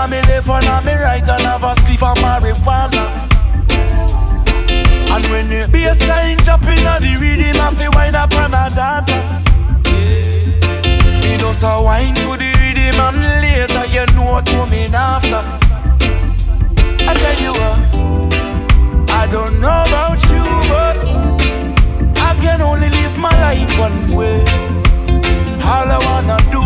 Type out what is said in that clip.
on me left, one on me right, and have a spliff of marijuana. And when the bassline jumping on the rhythm, I feel wine up on a data. Me just a wine to the rhythm, and later you know what coming after. I tell you what, I don't know about you, but I can only live my life one way. All I wanna do